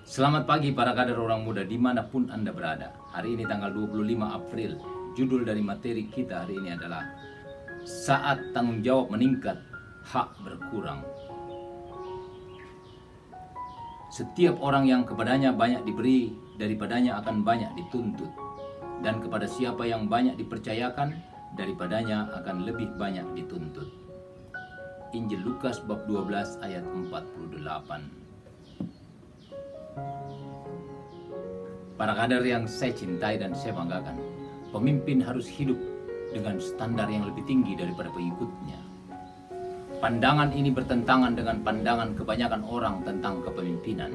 Selamat pagi para kader orang muda dimanapun Anda berada. Hari ini tanggal 25 April. Judul dari materi kita hari ini adalah Saat tanggung jawab meningkat, hak berkurang. Setiap orang yang kepadanya banyak diberi, daripadanya akan banyak dituntut. Dan kepada siapa yang banyak dipercayakan, daripadanya akan lebih banyak dituntut. Injil Lukas bab 12 ayat 48. Para kader yang saya cintai dan saya banggakan, pemimpin harus hidup dengan standar yang lebih tinggi daripada pengikutnya. Pandangan ini bertentangan dengan pandangan kebanyakan orang tentang kepemimpinan.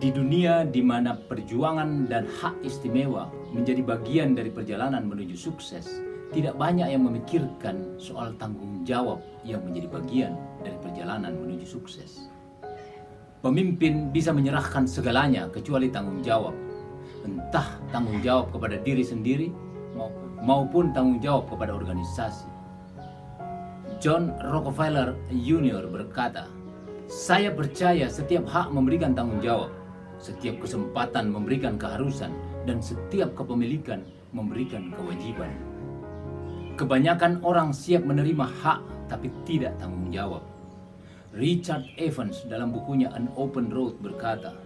Di dunia di mana perjuangan dan hak istimewa menjadi bagian dari perjalanan menuju sukses, tidak banyak yang memikirkan soal tanggung jawab yang menjadi bagian dari perjalanan menuju sukses. Pemimpin bisa menyerahkan segalanya kecuali tanggung jawab. Entah tanggung jawab kepada diri sendiri maupun tanggung jawab kepada organisasi. John Rockefeller Jr. berkata, "Saya percaya setiap hak memberikan tanggung jawab, setiap kesempatan memberikan keharusan, dan setiap kepemilikan memberikan kewajiban." Kebanyakan orang siap menerima hak tapi tidak tanggung jawab. Richard Evans dalam bukunya An Open Road berkata,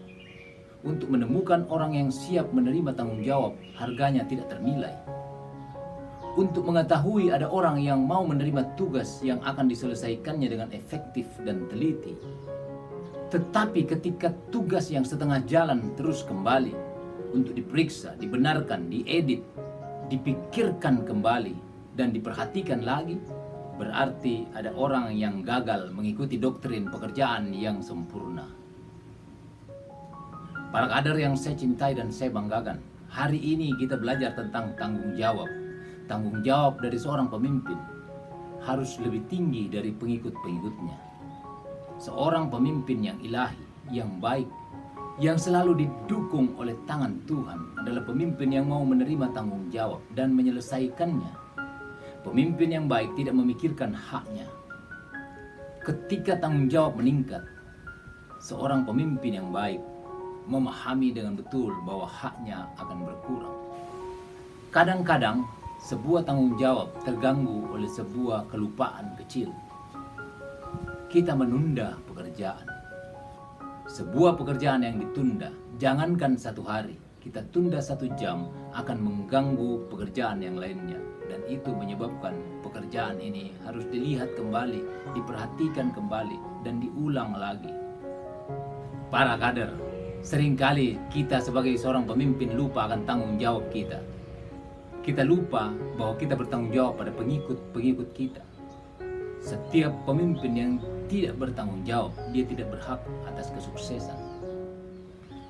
untuk menemukan orang yang siap menerima tanggung jawab, harganya tidak ternilai. Untuk mengetahui ada orang yang mau menerima tugas yang akan diselesaikannya dengan efektif dan teliti. Tetapi ketika tugas yang setengah jalan terus kembali, untuk diperiksa, dibenarkan, diedit, dipikirkan kembali, dan diperhatikan lagi, berarti ada orang yang gagal mengikuti doktrin pekerjaan yang sempurna. Para kader yang saya cintai dan saya banggakan, hari ini kita belajar tentang tanggung jawab. Tanggung jawab dari seorang pemimpin harus lebih tinggi dari pengikut-pengikutnya. Seorang pemimpin yang ilahi, yang baik, yang selalu didukung oleh tangan Tuhan adalah pemimpin yang mau menerima tanggung jawab dan menyelesaikannya. Pemimpin yang baik tidak memikirkan haknya. Ketika tanggung jawab meningkat, seorang pemimpin yang baik memahami dengan betul bahwa haknya akan berkurang. Kadang-kadang sebuah tanggung jawab terganggu oleh sebuah kelupaan kecil. Kita menunda pekerjaan. Sebuah pekerjaan yang ditunda, jangankan 1 hari, kita tunda 1 jam akan mengganggu pekerjaan yang lainnya. Dan itu menyebabkan pekerjaan ini harus dilihat kembali, diperhatikan kembali, dan diulang lagi. Para kader, seringkali kita sebagai seorang pemimpin lupa akan tanggung jawab kita. Kita lupa bahwa kita bertanggung jawab pada pengikut-pengikut kita. Setiap pemimpin yang tidak bertanggung jawab, dia tidak berhak atas kesuksesan.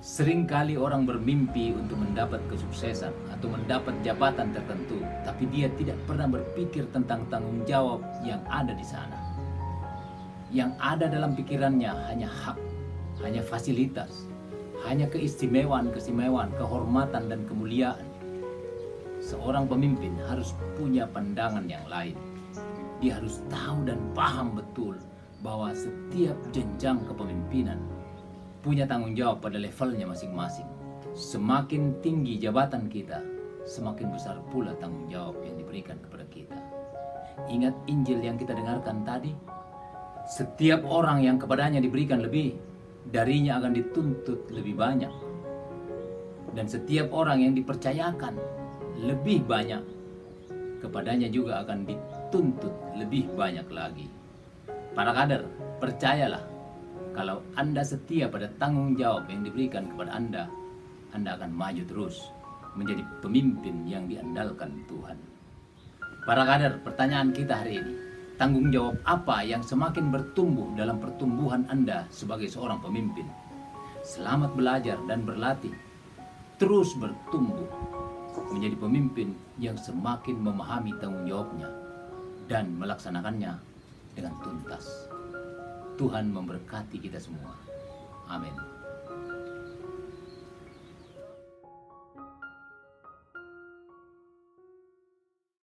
Seringkali orang bermimpi untuk mendapat kesuksesan atau mendapat jabatan tertentu, tapi dia tidak pernah berpikir tentang tanggung jawab yang ada di sana. Yang ada dalam pikirannya hanya hak, hanya fasilitas, hanya keistimewaan, kehormatan dan kemuliaan. Seorang pemimpin harus punya pandangan yang lain. Dia harus tahu dan paham betul bahwa setiap jenjang kepemimpinan punya tanggung jawab pada levelnya masing-masing. Semakin tinggi jabatan kita, semakin besar pula tanggung jawab yang diberikan kepada kita. Ingat Injil yang kita dengarkan tadi? Setiap orang yang kepadanya diberikan lebih, darinya akan dituntut lebih banyak. Dan setiap orang yang dipercayakan lebih banyak, kepadanya juga akan dituntut lebih banyak lagi. Para kader, percayalah, kalau Anda setia pada tanggung jawab yang diberikan kepada Anda akan maju terus menjadi pemimpin yang diandalkan Tuhan. Para kader, pertanyaan kita hari ini, tanggung jawab apa yang semakin bertumbuh dalam pertumbuhan Anda sebagai seorang pemimpin? Selamat belajar dan berlatih, terus bertumbuh menjadi pemimpin yang semakin memahami tanggung jawabnya dan melaksanakannya dengan tuntas. Tuhan memberkati kita semua. Amin.